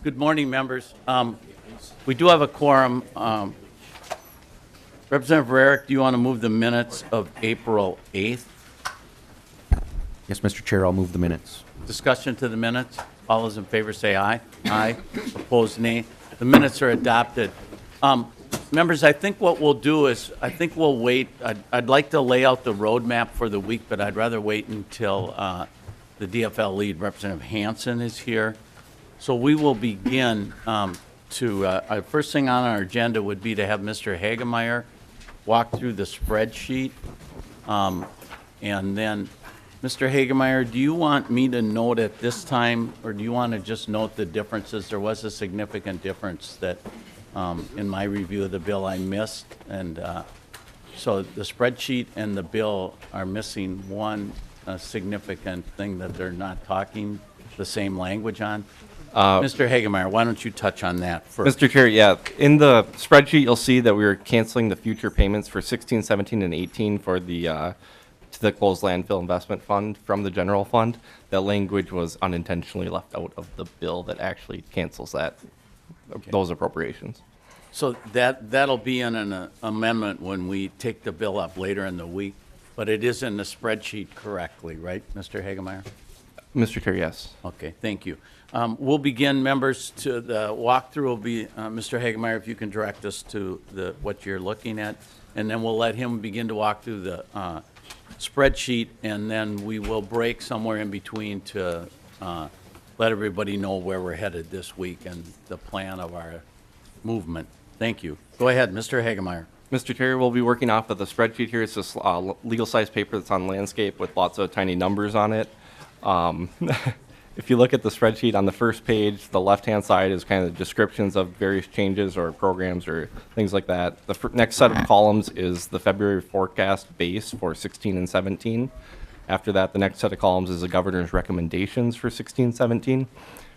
Good morning, members. We do have a quorum. Representative Rarick, do you want to move the minutes of April 8th? Yes, Mr. Chair, I'll move the minutes. Discussion to the minutes. All those in favor say aye. Aye. Opposed, nay. The minutes are adopted. Members, I think what we'll do is, I think we'll wait. I'd like to lay out the roadmap for the week, but I'd rather wait until the DFL lead, Representative Hansen, is here. So we will begin first thing on our agenda would be to have Mr. Hagemeier walk through the spreadsheet. And then, Mr. Hagemeier, do you want me to note at this time, or do you want to just note the differences? There was a significant difference that in my review of the bill I missed. And so the spreadsheet and the bill are missing one significant thing that they're not talking the same language on. Mr. Hagemeier, why don't you touch on that first? Mr. Chair, yeah, in the spreadsheet, you'll see that we are canceling the future payments for 16, 17, and 18 for the to the closed landfill investment fund from the general fund. That language was unintentionally left out of the bill that actually cancels that those appropriations. So that'll be in an amendment when we take the bill up later in the week, but it is in the spreadsheet correctly, right, Mr. Hagemeier? Mr. Chair, yes. Okay, thank you. We'll begin, members, to the walkthrough will be, Mr. Hagemeier, if you can direct us to what you're looking at, and then we'll let him begin to walk through the spreadsheet, and then we will break somewhere in between to let everybody know where we're headed this week and the plan of our movement. Thank you. Go ahead, Mr. Hagemeier. Mr. Chair, we'll be working off of the spreadsheet here. It's this legal-sized paper that's on landscape with lots of tiny numbers on it. If you look at the spreadsheet on the first page, the left-hand side is kind of descriptions of various changes or programs or things like that. The next set of columns is the February forecast base for 16 and 17. After that, the next set of columns is the governor's recommendations for 16, 17.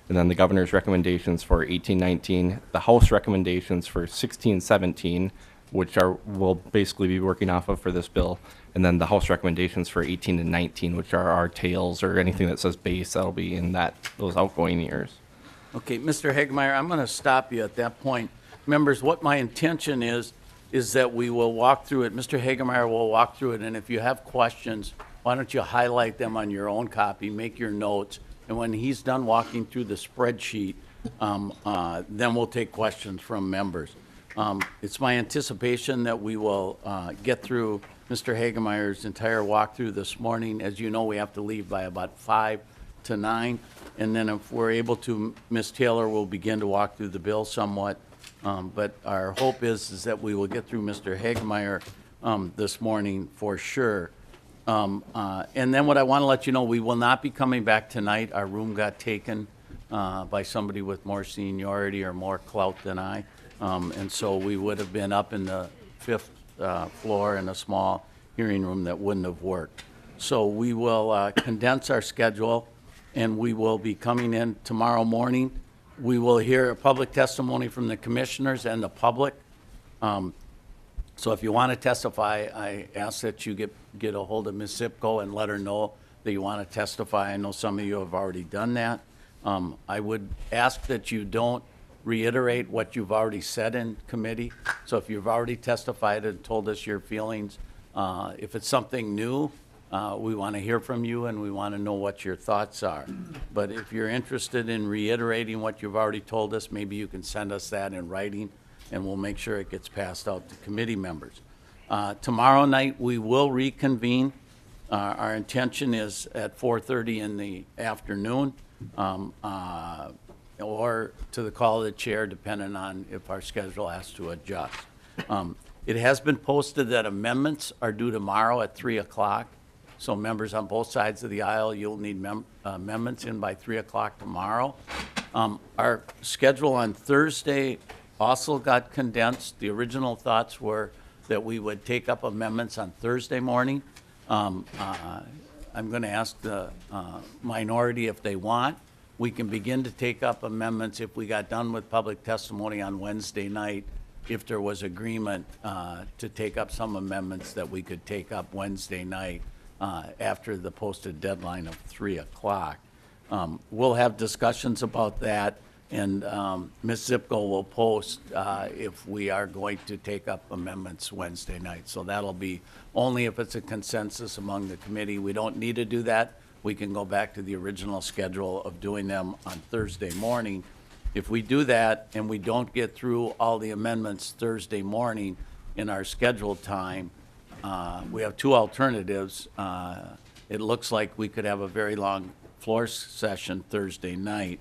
And then the governor's recommendations for 18, 19. The House recommendations for 16, 17, which we'll basically be working off of for this bill. And then the House recommendations for 18 and 19, which are our tails or anything that says base, that'll be in those outgoing years. Okay, Mr. Hagemeier, I'm going to stop you at that point. Members, what my intention is that we will walk through it. Mr. Hagemeier will walk through it, and if you have questions, why don't you highlight them on your own copy, make your notes, and when he's done walking through the spreadsheet, then we'll take questions from members. It's my anticipation that we will get through Mr. Hagemeier's entire walkthrough this morning. As you know, we have to leave by about 5 to 9, and then if we're able to, Ms. Taylor will begin to walk through the bill somewhat. But our hope is that we will get through Mr. Hagemeier this morning for sure. And then what I want to let you know, we will not be coming back tonight. Our room got taken by somebody with more seniority or more clout than I. And so we would have been up in the 5th floor in a small hearing room that wouldn't have worked. So we will condense our schedule, and we will be coming in tomorrow morning. We will hear a public testimony from the commissioners and the public. So if you want to testify, I ask that you get a hold of Ms. Zipko and let her know that you want to testify. I know some of you have already done that. I would ask that you don't reiterate what you've already said in committee. So if you've already testified and told us your feelings, if it's something new, we want to hear from you and we want to know what your thoughts are. But if you're interested in reiterating what you've already told us, maybe you can send us that in writing and we'll make sure it gets passed out to committee members. Tomorrow night we will reconvene. Our intention is at 4:30 in the afternoon. Or to the call of the chair, depending on if our schedule has to adjust. It has been posted that amendments are due tomorrow at 3 o'clock. So members on both sides of the aisle, you'll need amendments in by 3 o'clock tomorrow. Our schedule on Thursday also got condensed. The original thoughts were that we would take up amendments on Thursday morning. I'm going to ask the minority if they want. We can begin to take up amendments if we got done with public testimony on Wednesday night, if there was agreement to take up some amendments that we could take up Wednesday night after the posted deadline of 3 o'clock. We'll have discussions about that. And Ms. Zipko will post if we are going to take up amendments Wednesday night. So that'll be only if it's a consensus among the committee. We don't need to do that. We can go back to the original schedule of doing them on Thursday morning. If we do that and we don't get through all the amendments Thursday morning in our scheduled time, we have two alternatives. It looks like we could have a very long floor session Thursday night,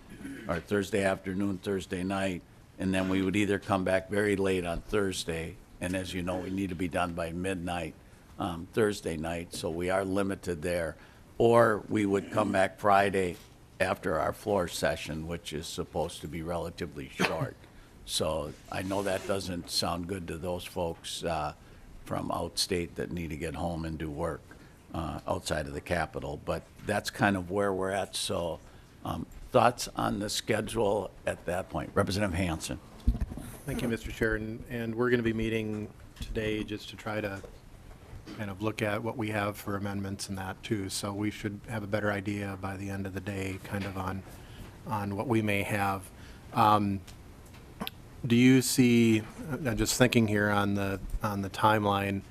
or Thursday afternoon, Thursday night, and then we would either come back very late on Thursday, and as you know, we need to be done by midnight Thursday night, so we are limited there. Or we would come back Friday after our floor session, which is supposed to be relatively short. So I know that doesn't sound good to those folks from outstate that need to get home and do work outside of the Capitol, but that's kind of where we're at. So thoughts on the schedule at that point? Representative Hansen. Thank you, Mr. Chair, and we're going to be meeting today just to try to kind of look at what we have for amendments and that too. So we should have a better idea by the end of the day, kind of on what we may have. Do you see? I'm just thinking here on the timeline.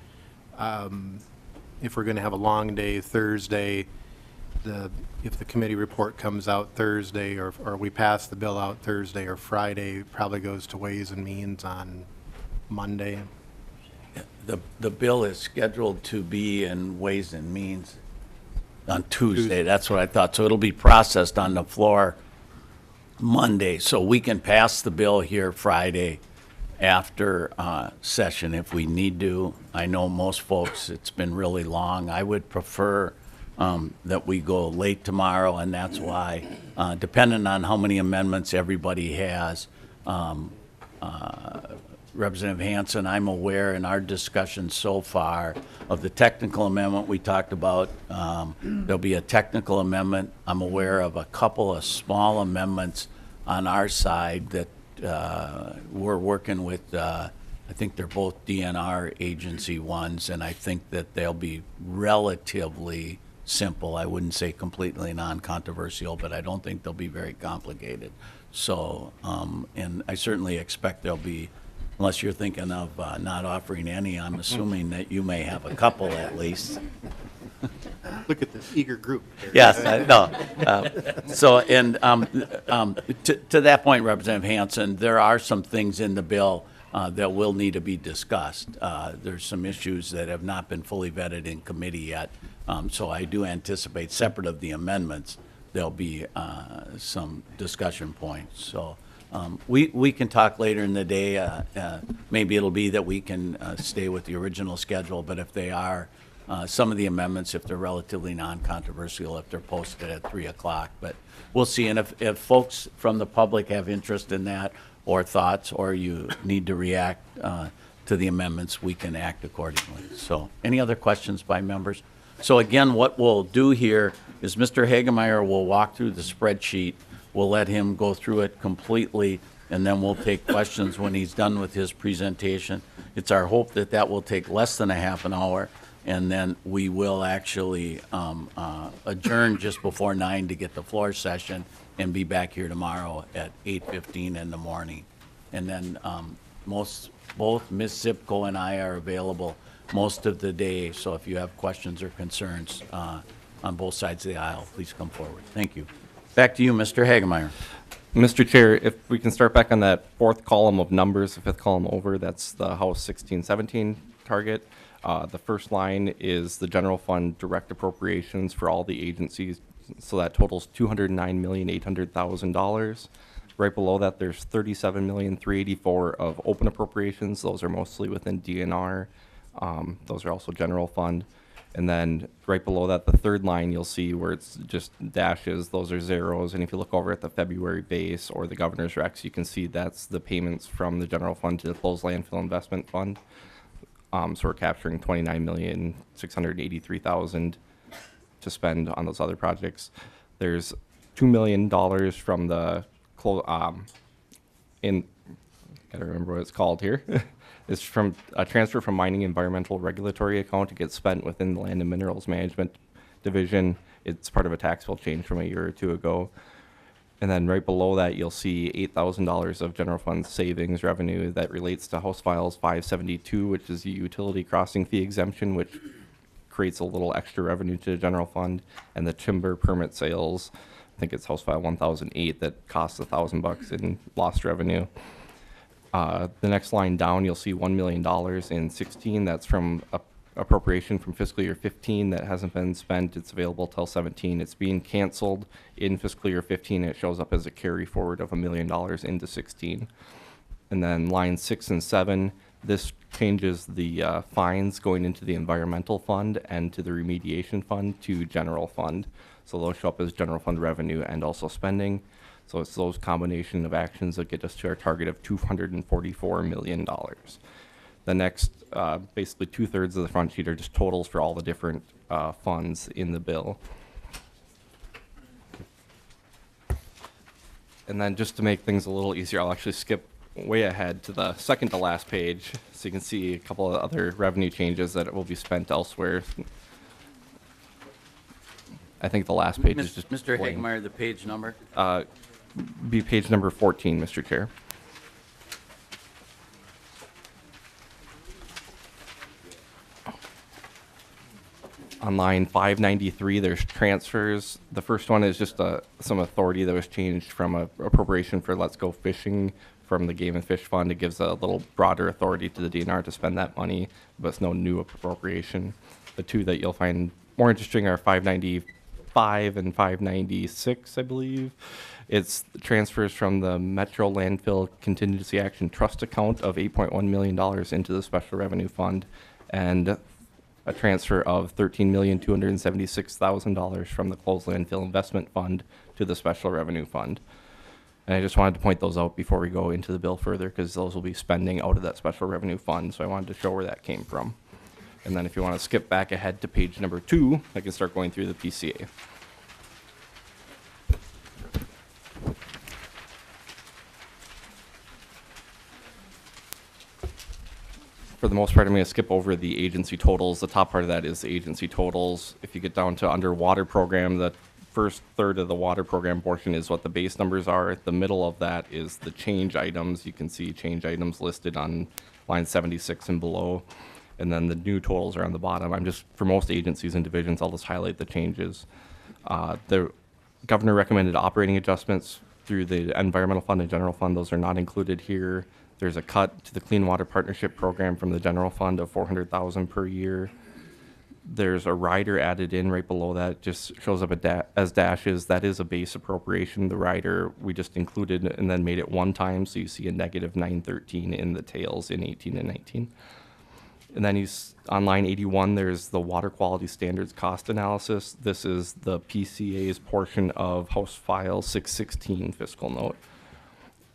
If we're going to have a long day Thursday, if the committee report comes out Thursday, or we pass the bill out Thursday or Friday, probably goes to Ways and Means on Monday. The bill is scheduled to be in Ways and Means on Tuesday. That's what I thought. So it'll be processed on the floor Monday, so we can pass the bill here Friday after session if we need to. I know most folks, it's been really long. I would prefer that we go late tomorrow, and that's why, depending on how many amendments everybody has, Representative Hansen, I'm aware in our discussion so far of the technical amendment we talked about. There'll be a technical amendment. I'm aware of a couple of small amendments on our side that we're working with. I think they're both DNR agency ones, and I think that they'll be relatively simple. I wouldn't say completely non-controversial, but I don't think they'll be very complicated. So, and I certainly expect there'll be, unless you're thinking of not offering any, I'm assuming that you may have a couple at least. Look at this eager group. Yes, I know. So, and to that point, Representative Hansen, there are some things in the bill that will need to be discussed. There's some issues that have not been fully vetted in committee yet. So I do anticipate, separate of the amendments, there'll be some discussion points. So we can talk later in the day. Maybe it'll be that we can stay with the original schedule, but if they are, some of the amendments, if they're relatively non-controversial, if they're posted at 3 o'clock. But we'll see. And if folks from the public have interest in that or thoughts, or you need to react to the amendments, we can act accordingly. So any other questions by members? So again, what we'll do here is Mr. Hagemeier will walk through the spreadsheet. We'll let him go through it completely, and then we'll take questions when he's done with his presentation. It's our hope that that will take less than a half an hour, and then we will actually adjourn just before 9 to get the floor session and be back here tomorrow at 8:15 in the morning. And then both Ms. Zipko and I are available most of the day, so if you have questions or concerns on both sides of the aisle, please come forward. Thank you. Back to you, Mr. Hagemeier. Mr. Chair, if we can start back on that fourth column of numbers, the fifth column over, that's the House 1617 target. The first line is the general fund direct appropriations for all the agencies, so that totals $209,800,000. Right below that, there's $37,384,000 of open appropriations. Those are mostly within DNR. Those are also general fund. And then right below that, the third line, you'll see where it's just dashes. Those are zeros. And if you look over at the February base or the governor's recs, you can see that's the payments from the general fund to the closed landfill investment fund. So we're capturing $29,683,000 to spend on those other projects. There's $2 million from the gotta remember what it's called here. It's from a transfer from mining environmental regulatory account. It gets spent within the Land and Minerals Management Division. It's part of a tax bill change from a year or two ago. And then right below that, you'll see $8,000 of general fund savings revenue that relates to House Files 572, which is the utility crossing fee exemption, which creates a little extra revenue to the general fund, and the timber permit sales. I think it's House File 1008 that costs $1,000 in lost revenue. The next line down, you'll see $1 million in 16. That's from appropriation from fiscal year 15 that hasn't been spent. It's available till 17. It's being canceled in fiscal year 15. It shows up as a carry forward of $1 million into 16. And then line 6 and 7, this changes the fines going into the environmental fund and to the remediation fund to general fund. So those show up as general fund revenue and also spending. So it's those combination of actions that get us to our target of $244 million. The next, basically 2/3 of the front sheet are just totals for all the different funds in the bill. And then just to make things a little easier, I'll actually skip way ahead to the second to last page so you can see a couple of other revenue changes that will be spent elsewhere. I think the last page is just Mr. blank. Hagemeier, the page number? Be page number 14, Mr. Chair. On line 593, there's transfers. The first one is just some authority that was changed from a appropriation for Let's Go Fishing from the Game and Fish Fund. It gives a little broader authority to the DNR to spend that money, but it's no new appropriation. The two that you'll find more interesting are 595 and 596, I believe. It's transfers from the Metro Landfill Contingency Action Trust account of $8.1 million into the Special Revenue Fund, and a transfer of $13,276,000 from the Closed Landfill Investment Fund to the Special Revenue Fund. And I just wanted to point those out before we go into the bill further, because those will be spending out of that Special Revenue Fund, so I wanted to show where that came from. And then if you want to skip back ahead to page number 2, I can start going through the PCA. For the most part, I'm going to skip over the agency totals. The top part of that is the agency totals. If you get down to under water program, the first third of the water program portion is what the base numbers are. The middle of that is the change items. You can see change items listed on line 76 and below. And then the new totals are on the bottom. For most agencies and divisions, I'll just highlight the changes. The governor recommended operating adjustments through the environmental fund and general fund. Those are not included here. There's a cut to the Clean Water Partnership Program from the general fund of $400,000 per year. There's a rider added in right below that, just shows up as dashes. That is a base appropriation. The rider we just included and then made it one time, so you see a negative 913 in the tails in 18 and 19. And then on line 81, there's the water quality standards cost analysis. This is the PCA's portion of House File 616 fiscal note.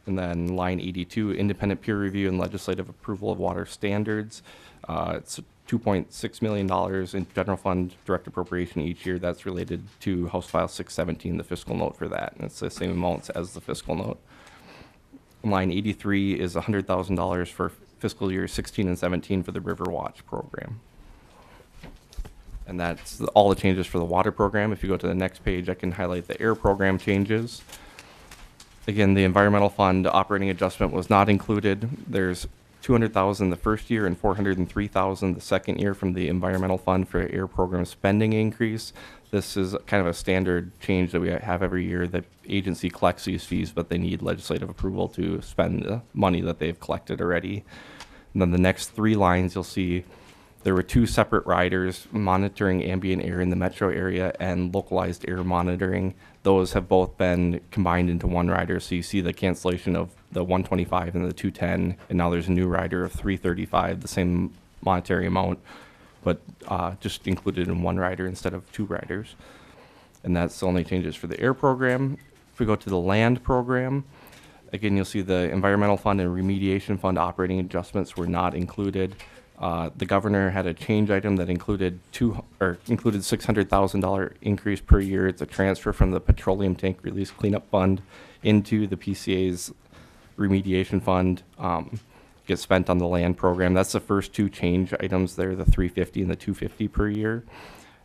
And then line 82, independent peer review and legislative approval of water standards. It's $2.6 million in general fund direct appropriation each year. That's related to House File 617, the fiscal note for that. And it's the same amounts as the fiscal note. Line 83 is $100,000 for fiscal year 16 and 17 for the River Watch program. And that's all the changes for the water program. If you go to the next page, I can highlight the air program changes. Again, the environmental fund operating adjustment was not included. There's $200,000 the first year and $403,000 the second year from the environmental fund for air program spending increase. This is kind of a standard change that we have every year. The agency collects these fees, but they need legislative approval to spend the money that they've collected already. And then the next 3 lines, you'll see there were 2 separate riders, monitoring ambient air in the metro area and localized air monitoring. Those have both been combined into one rider. So you see the cancellation of the 125 and the 210, and now there's a new rider of 335, the same monetary amount, but just included in one rider instead of 2 riders. And that's the only changes for the air program. If we go to the land program, again, you'll see the environmental fund and remediation fund operating adjustments were not included. The governor had a change item that included $600,000 increase per year. It's a transfer from the petroleum tank release cleanup fund into the PCA's remediation fund. Gets spent on the land program. That's the first 2 change items there, the $350 and the $250 per year.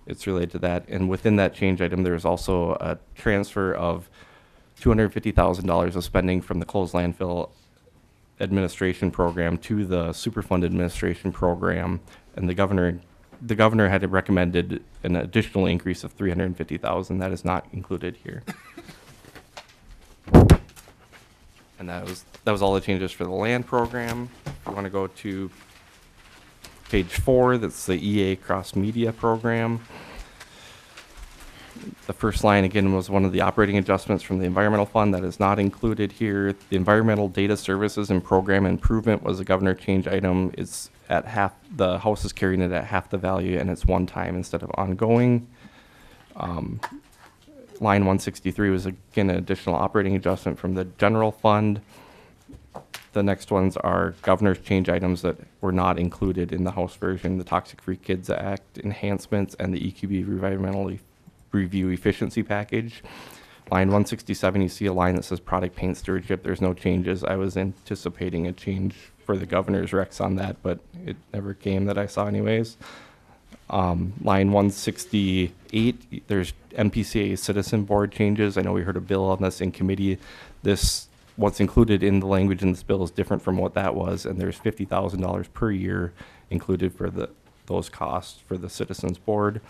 It's related to that. And within that change item, there's also a transfer of $250,000 of spending from the closed landfill administration program to the Superfund administration program, and the governor had recommended an additional increase of $350,000. That is not included here. And that was all the changes for the land program. If you want to go to page 4, that's the EA cross media program. The first line again was one of the operating adjustments from the environmental fund that is not included here. The environmental data services and program improvement was a governor change item. It's at half, the house is carrying it at half the value, and it's one time instead of ongoing. Line 163 was again an additional operating adjustment from the general fund. The next ones are governor's change items that were not included in the House version, the Toxic Free Kids Act enhancements and the EQB environmental review efficiency package. Line 167, you see a line that says product paint stewardship. There's no changes. I was anticipating a change for the governor's recs on that, but it never came that I saw anyways. Line 168, there's MPCA citizen board changes. I know we heard a bill on this in committee. What's included in the language in this bill is different from what that was, and there's $50,000 per year included for those costs for the citizens board.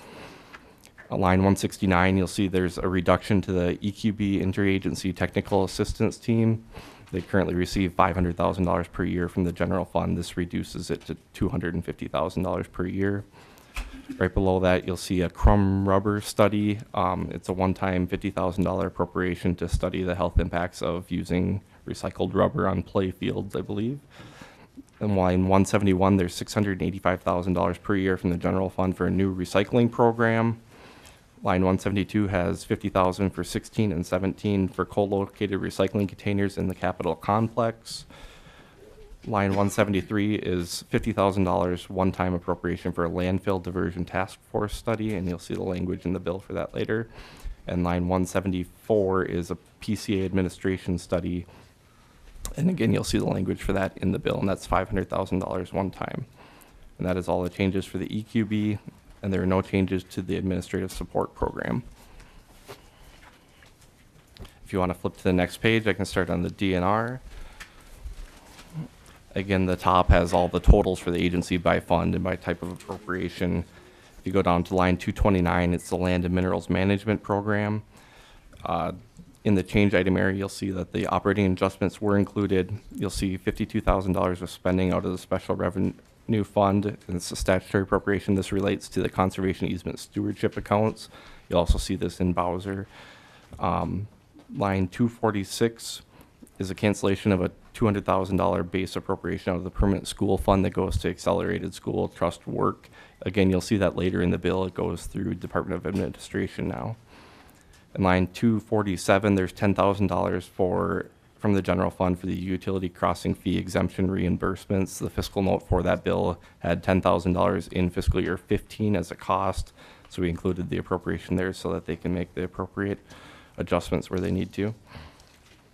Line 169, you'll see there's a reduction to the EQB interagency technical assistance team. They currently receive $500,000 per year from the general fund. This reduces it to $250,000 per year. Right below that, you'll see a crumb rubber study. It's a one-time $50,000 appropriation to study the health impacts of using recycled rubber on play fields, I believe. And line 171, there's $685,000 per year from the general fund for a new recycling program. Line 172 has $50,000 for 16 and 17 for co-located recycling containers in the Capitol complex. Line 173 is $50,000 one-time appropriation for a landfill diversion task force study, and you'll see the language in the bill for that later. And line 174 is a PCA administration study, and again, you'll see the language for that in the bill, and that's $500,000 one time. And that is all the changes for the EQB, and there are no changes to the administrative support program. If you want to flip to the next page, I can start on the DNR. Again, the top has all the totals for the agency by fund and by type of appropriation. If you go down to line 229, it's the Land and Minerals Management Program. In the change item area, you'll see that the operating adjustments were included. You'll see $52,000 of spending out of the Special Revenue Fund, and it's a statutory appropriation. This relates to the Conservation Easement Stewardship accounts. You'll also see this in Bowser. Line 246 is a cancellation of a $200,000 base appropriation out of the permanent school fund that goes to accelerated school trust work. Again, you'll see that later in the bill. It goes through Department of Administration now. In line 247, there's $10,000 from the general fund for the utility crossing fee exemption reimbursements. The fiscal note for that bill had $10,000 in fiscal year 15 as a cost, so we included the appropriation there so that they can make the appropriate adjustments where they need to.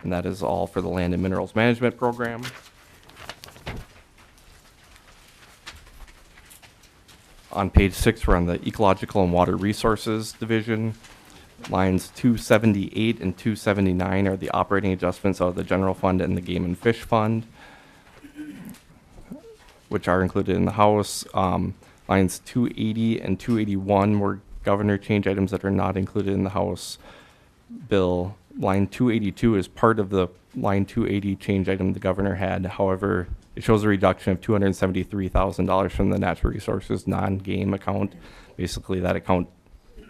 And that is all for the Land and Minerals Management Program. On page 6, we're on the Ecological and Water Resources Division. Lines 278 and 279 are the operating adjustments out of the General Fund and the Game and Fish Fund, which are included in the House. Lines 280 and 281 were governor change items that are not included in the House bill. Line 282 is part of the line 280 change item the governor had. However, it shows a reduction of $273,000 from the natural resources non-game account. Basically, that account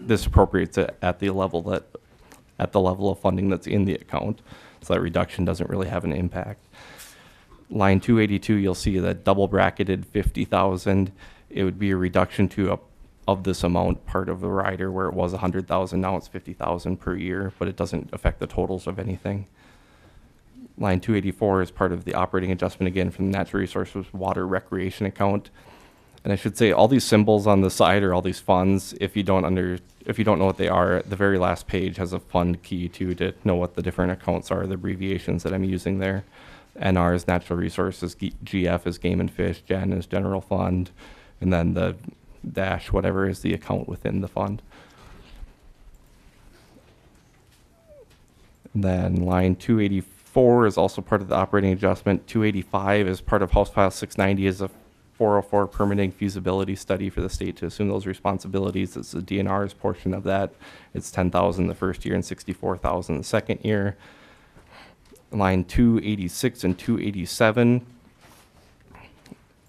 this appropriates it at the level of funding that's in the account. So that reduction doesn't really have an impact. Line 282, you'll see that double bracketed 50,000. It would be a reduction to of this amount part of the rider where it was 100,000. Now it's 50,000 per year, but it doesn't affect the totals of anything. Line 284 is part of the operating adjustment again from the natural resources water recreation account. And I should say all these symbols on the side are all these funds. If you don't know what they are, the very last page has a fund key too to know what the different accounts are, the abbreviations that I'm using there. NR is natural resources, GF is game and fish, Gen is general fund, and then the dash whatever is the account within the fund. Then line 284 is also part of the operating adjustment. 285 is part of House File 690 is a 404 permitting feasibility study for the state to assume those responsibilities. It's the DNR's portion of that. It's 10,000 the first year and 64,000 the second year. Line 286 and 287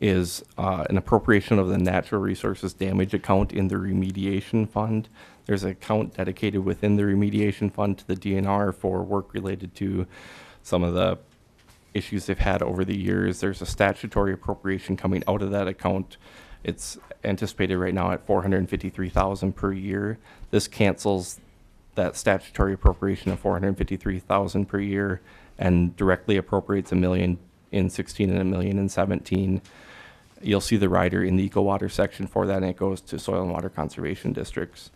is an appropriation of the natural resources damage account in the remediation fund. There's an account dedicated within the remediation fund to the DNR for work related to some of the issues they've had over the years. There's a statutory appropriation coming out of that account. It's anticipated right now at $453,000 per year. This cancels that statutory appropriation of $453,000 per year and directly appropriates $1 million in 16 and $1 million in 17. You'll see the rider in the eco water section for that, and it goes to soil and water conservation districts.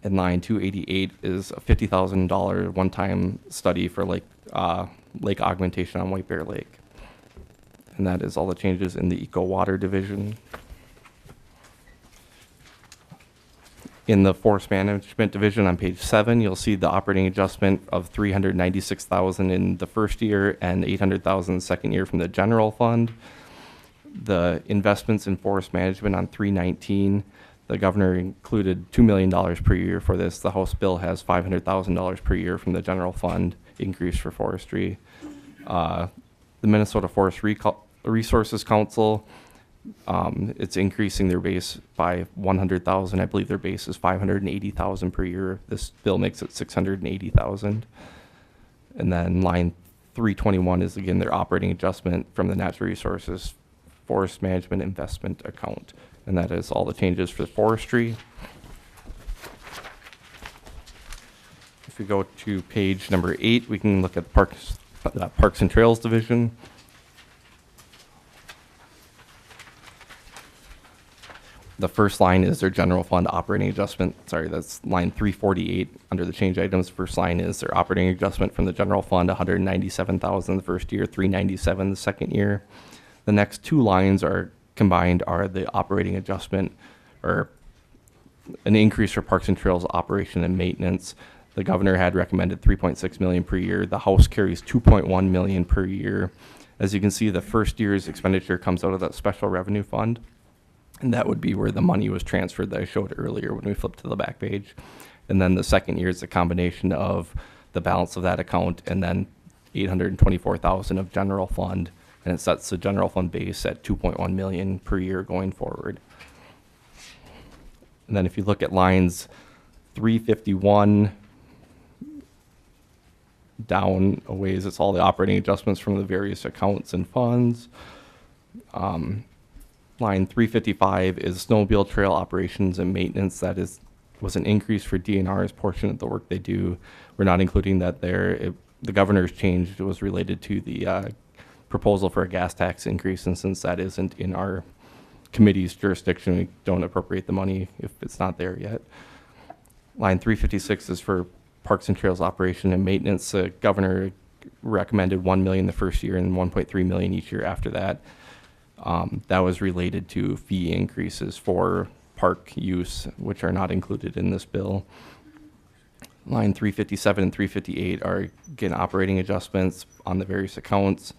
And line 288 is a $50,000 one-time study for lake augmentation on White Bear Lake. And that is all the changes in the eco water division. In the forest management division on page 7, you'll see the operating adjustment of $396,000 in the first year and $800,000 the second year from the general fund. The investments in forest management on 319, the governor included $2 million per year for this. The House bill has $500,000 per year from the general fund increase for forestry. The Minnesota Forest Resources Council, it's increasing their base by $100,000. I believe their base is $580,000 per year. This bill makes it $680,000. And then line 321 is again their operating adjustment from the Natural Resources Forest Management Investment Account. And that is all the changes for forestry. If we go to page number 8, we can look at the Parks and Trails Division. The first line is their general fund operating adjustment. Sorry, that's line 348 under the change items. First line is their operating adjustment from the general fund, $197,000 the first year, $397,000 the second year. The next two lines are combined are the operating adjustment or an increase for Parks and Trails operation and maintenance. The governor had recommended $3.6 million per year. The House carries $2.1 million per year. As you can see, the first year's expenditure comes out of that special revenue fund. And that would be where the money was transferred that I showed earlier when we flipped to the back page. And then the second year is a combination of the balance of that account and then $824,000 of general fund. And it sets the general fund base at $2.1 million per year going forward. And then if you look at lines 351 down a ways, it's all the operating adjustments from the various accounts and funds. Line 355 is snowmobile trail operations and maintenance. That was an increase for DNR's portion of the work they do. We're not including that there. The governor's change was related to the proposal for a gas tax increase, and since that isn't in our committee's jurisdiction, we don't appropriate the money if it's not there yet. Line 356 is for Parks and Trails operation and maintenance. The governor recommended $1 million the first year and $1.3 million each year after that. That was related to fee increases for park use, which are not included in this bill. Line 357 and 358 are, again, operating adjustments on the various accounts.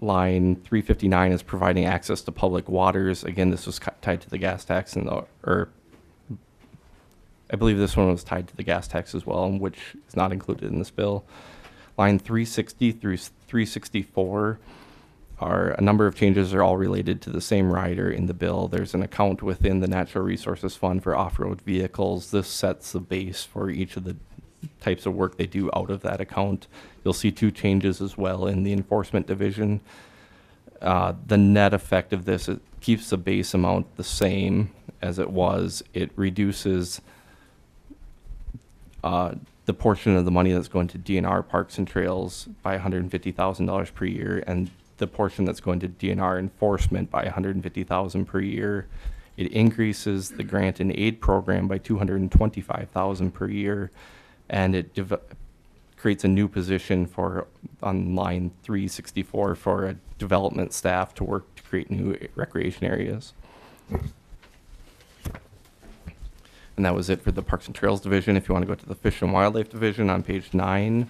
Line 359 is providing access to public waters. Again, this was tied to the gas tax, or I believe this one was tied to the gas tax as well, which is not included in this bill. Line 360 through 364 are a number of changes are all related to the same rider in the bill. There's an account within the Natural Resources Fund for off-road vehicles. This sets the base for each of the types of work they do out of that account. You'll see two changes as well in the enforcement division. The net effect of this, it keeps the base amount the same as it was. It reduces the portion of the money that's going to DNR Parks and Trails by $150,000 per year, and the portion that's going to DNR enforcement by $150,000 per year. It increases the grant and aid program by $225,000 per year, and it creates a new position for on line 364 for a development staff to work to create new recreation areas. And And that was it for the Parks and Trails Division. If you want to go to the Fish and Wildlife Division on page 9.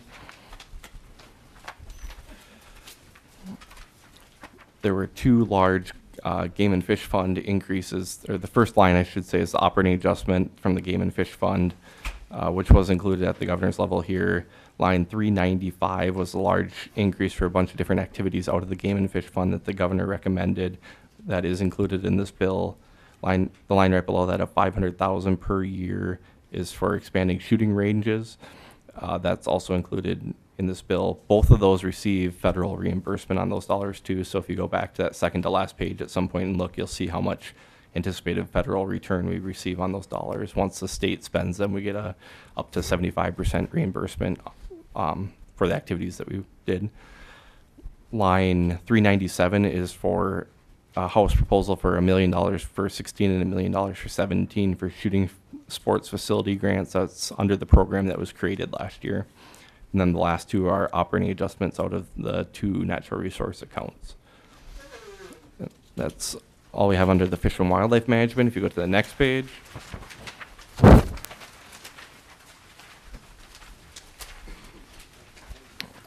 There were two large Game and Fish Fund increases, or the first line, I should say, is the operating adjustment from the Game and Fish Fund, which was included at the governor's level here. Line 395 was a large increase for a bunch of different activities out of the Game and Fish Fund that the governor recommended. That is included in this bill. The line right below that of $500,000 per year is for expanding shooting ranges. That's also included in this bill. Both of those receive federal reimbursement on those dollars too. So if you go back to that second to last page at some point and look, you'll see how much anticipated federal return we receive on those dollars. Once the state spends them, we get a up to 75% reimbursement for the activities that we did. Line 397 is for a House proposal for $1 million for 16 and $1 million for 17 for shooting sports facility grants. That's under the program that was created last year. And then the last two are operating adjustments out of the two natural resource accounts. That's all we have under the Fish and Wildlife Management. If you go to the next page.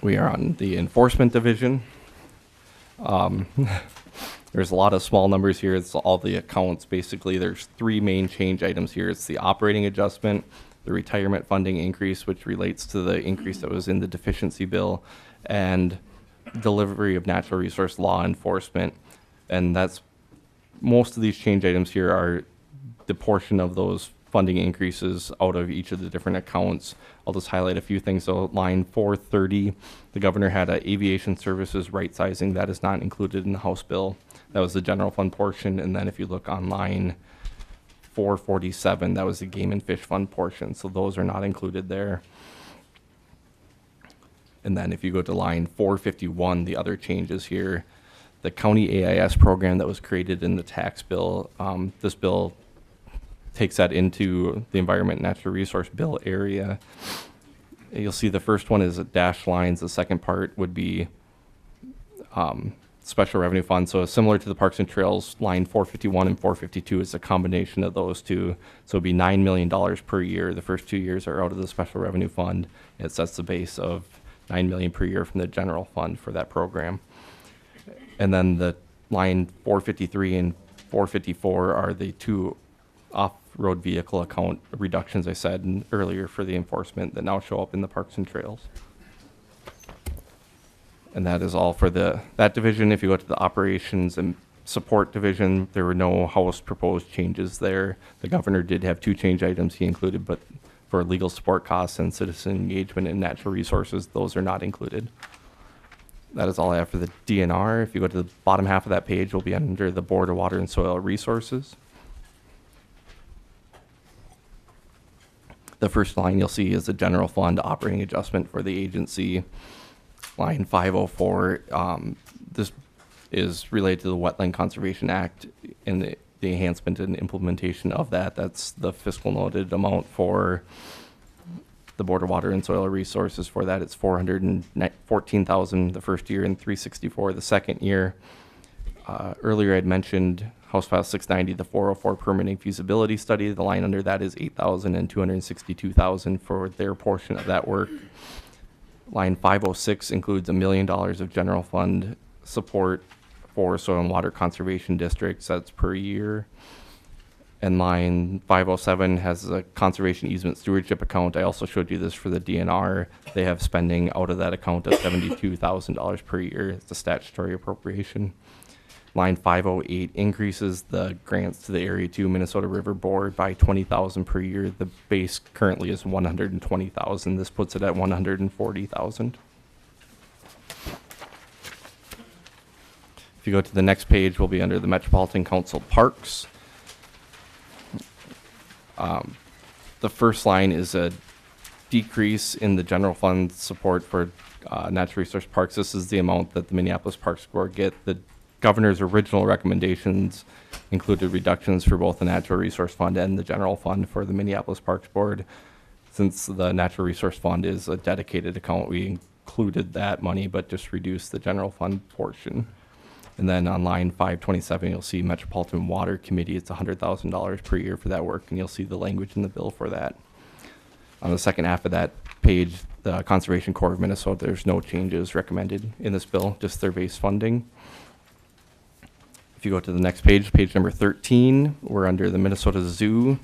We are on the Enforcement Division. There's a lot of small numbers here. It's all the accounts. Basically, there's three main change items here. It's the operating adjustment, the retirement funding increase, which relates to the increase that was in the deficiency bill, and delivery of natural resource law enforcement. And that's most of these change items here are the portion of those funding increases out of each of the different accounts. I'll just highlight a few things. So line 430, the governor had a aviation services right sizing that is not included in the House bill. That was the general fund portion. And then if you look on line 447, that was the Game and Fish Fund portion. So those are not included there. And then if you go to line 451, the other changes here, the county AIS program that was created in the tax bill, this bill takes that into the Environment and Natural Resource Bill area. You'll see the first one is dashed lines. The second part would be special revenue fund. So similar to the Parks and Trails, line 451 and 452 is a combination of those two. So it'd be $9 million per year. The first 2 years are out of the special revenue fund. It sets the base of $9 million per year from the general fund for that program. And then the line 453 and 454 are the two off-road vehicle account reductions I said earlier for the enforcement that now show up in the Parks and Trails. And that is all for that division. If you go to the Operations and Support Division, there were no House proposed changes there. The governor did have two change items he included, but for legal support costs and citizen engagement and natural resources, those are not included. That is all I have for the DNR. If you go to the bottom half of that page, we'll be under the Board of Water and Soil Resources. The first line you'll see is the general fund operating adjustment for the agency. Line 504, this is related to the Wetland Conservation Act and the enhancement and implementation of that. That's the fiscal noted amount for the Board of Water and Soil Resources. For that, it's $414,000 the first year and $364,000 the second year. Earlier I'd mentioned House File 690, the 404 permitting feasibility study. The line under that is $8,000 and $262,000 for their portion of that work. Line 506 includes $1 million of general fund support for soil and water conservation districts. That's per year. And line 507 has a conservation easement stewardship account. I also showed you this for the DNR. They have spending out of that account of $72,000 per year. It's a statutory appropriation. Line 508 increases the grants to the Area 2 Minnesota River Board by $20,000 per year. The base currently is $120,000. This puts it at $140,000. If you go to the next page, we'll be under the Metropolitan Council Parks. The first line is a decrease in the general fund support for natural resource parks. This is the amount that the Minneapolis Parks Board get. The governor's original recommendations included reductions for both the natural resource fund and the general fund for the Minneapolis Parks Board. Since the natural resource fund is a dedicated account, we included that money but just reduced the general fund portion. And then on line 527, you'll see Metropolitan Water Committee. It's $100,000 per year for that work, and you'll see the language in the bill for that. On the second half of that page, the Conservation Corps of Minnesota, there's no changes recommended in this bill, just their base funding. If you go to the next page, page number 13, we're under the Minnesota Zoo.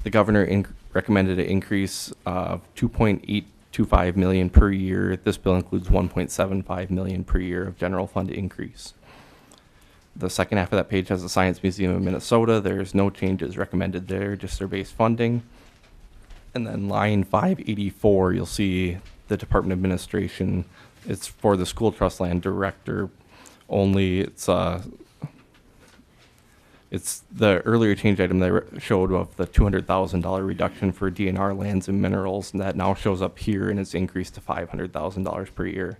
The governor recommended an increase of $2.825 million per year. This bill includes $1.75 million per year of general fund increase. The second half of that page has the Science Museum of Minnesota. There's no changes recommended there, just their base funding. And then line 584, you'll see the Department of Administration. It's for the school trust land director only. It's the earlier change item that I showed of the $200,000 reduction for DNR lands and minerals, and that now shows up here, and it's increased to $500,000 per year.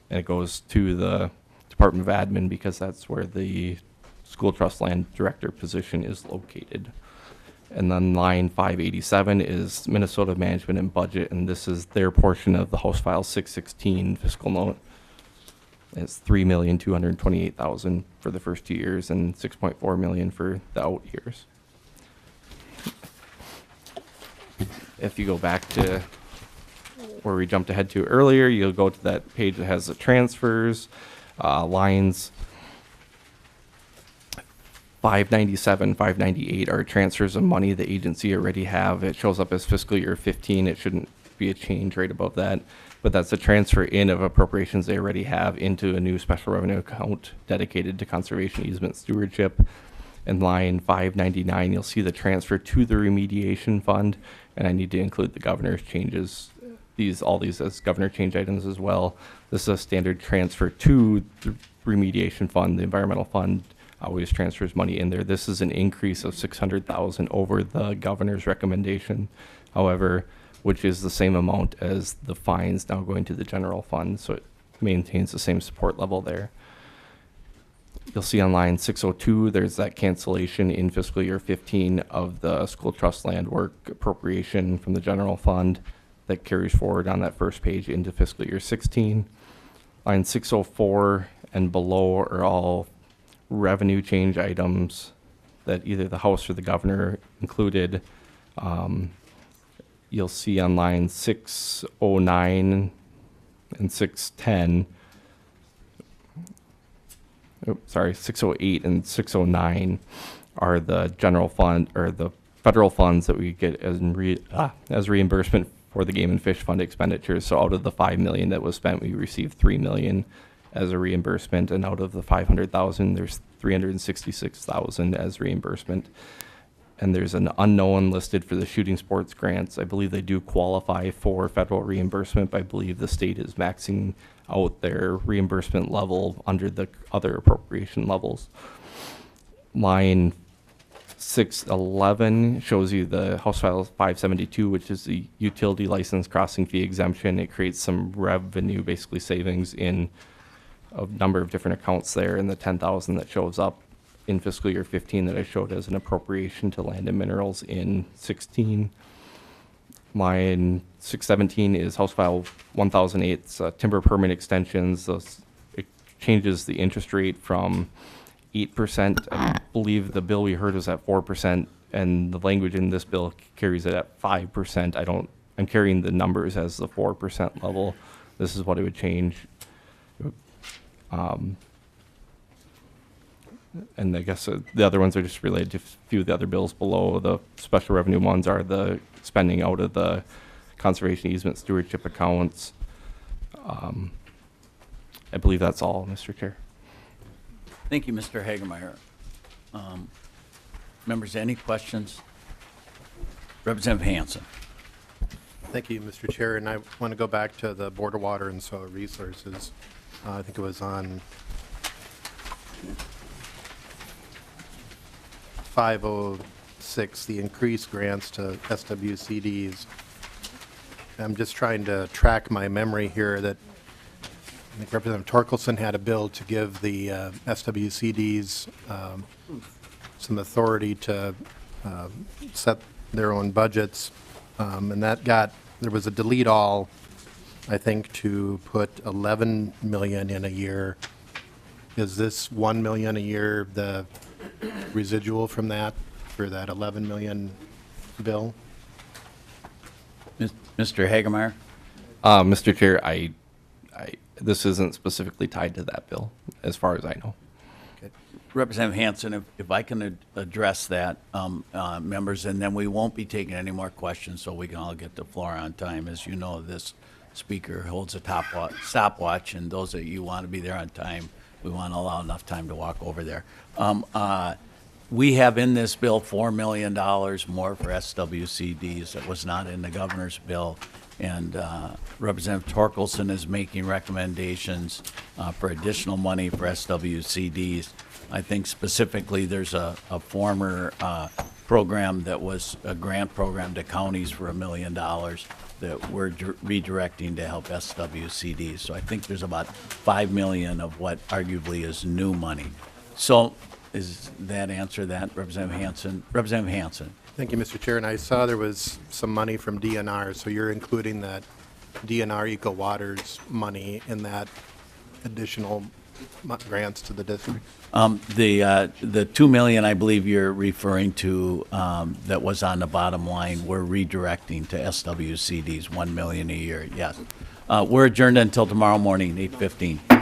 And it goes to the Department of Admin because that's where the school trust land director position is located. And then line 587 is Minnesota Management and Budget, and this is their portion of the House File 616 fiscal note. It's $3,228,000 for the first 2 years and $6.4 million for the out years. If you go back to where we jumped ahead to earlier, you'll go to that page that has the transfers, lines 597, 598 are transfers of money the agency already have. It shows up as fiscal year 15. It shouldn't be a change right above that, but that's a transfer in of appropriations they already have into a new special revenue account dedicated to conservation easement stewardship. In line 599, you'll see the transfer to the remediation fund, and I need to include the governor's changes, all these as governor change items as well. This is a standard transfer to the remediation fund. The environmental fund always transfers money in there. This is an increase of $600,000 over the governor's recommendation, however, which is the same amount as the fines now going to the general fund, so it maintains the same support level there. You'll see on line 602, there's that cancellation in fiscal year 15 of the school trust land work appropriation from the general fund that carries forward on that first page into fiscal year 16. Line 604 and below are all revenue change items that either the House or the governor included. You'll see on line 609 and 610, 608 and 609 are the general fund or the federal funds that we get as reimbursement for the game and fish fund expenditures. So out of the $5 million that was spent, we received $3 million as a reimbursement, and out of the $500,000, there's $366,000 as reimbursement. And there's an unknown listed for the shooting sports grants. I believe they do qualify for federal reimbursement, but I believe the state is maxing out their reimbursement level under the other appropriation levels. Line 611 shows you the House File 572, which is the utility license crossing fee exemption. It creates some revenue, basically savings in a number of different accounts there, and the $10,000 that shows up in fiscal year 15 that I showed as an appropriation to land and minerals in 16. Line 617 is House File 1008, timber permit extensions. It changes the interest rate from 8%. I believe the bill we heard was at 4%, and the language in this bill carries it at 5%. I'm carrying the numbers as the 4% level. This is what it would change. And I guess the other ones are just related to a few of the other bills below. The special revenue ones are the spending out of the conservation easement stewardship accounts. I believe that's all, Mr. Chair. Thank you, Mr. Hagemeier. Members, any questions? Representative Hansen. Thank you, Mr. Chair, and I want to go back to the Board of Water and Soil Resources. I think it was on 506, the increased grants to SWCDs. I'm just trying to track my memory here that I think Representative Torkelson had a bill to give the SWCDs some authority to set their own budgets, and there was a delete all, I think, to put 11 million in a year Is this 1 million a year the residual from that, for that 11 million bill? Mr. Hagemeyer? Mr. Chair, this isn't specifically tied to that bill, as far as I know. Representative Hanson, if I can address that, members, and then we won't be taking any more questions, so we can all get the floor on time. As you know, this speaker holds a stopwatch, and those of you who want to be there on time, we want to allow enough time to walk over there. We have in this bill $4 million more for SWCDs that was not in the governor's bill. And Representative Torkelson is making recommendations for additional money for SWCDs. I think specifically there's a former program that was a grant program to counties for $1 million that we're redirecting to help SWCDs. So I think there's about $5 million of what arguably is new money. So is that answer that, Representative Hanson? Representative Hanson. Thank you, Mr. Chair. And I saw there was some money from DNR, so you're including that DNR Eco Waters money in that additional grants to the district? The 2 million I believe you're referring to that was on the bottom line, we're redirecting to SWCDs, 1 million a year, yes. We're adjourned until tomorrow morning, 8:15.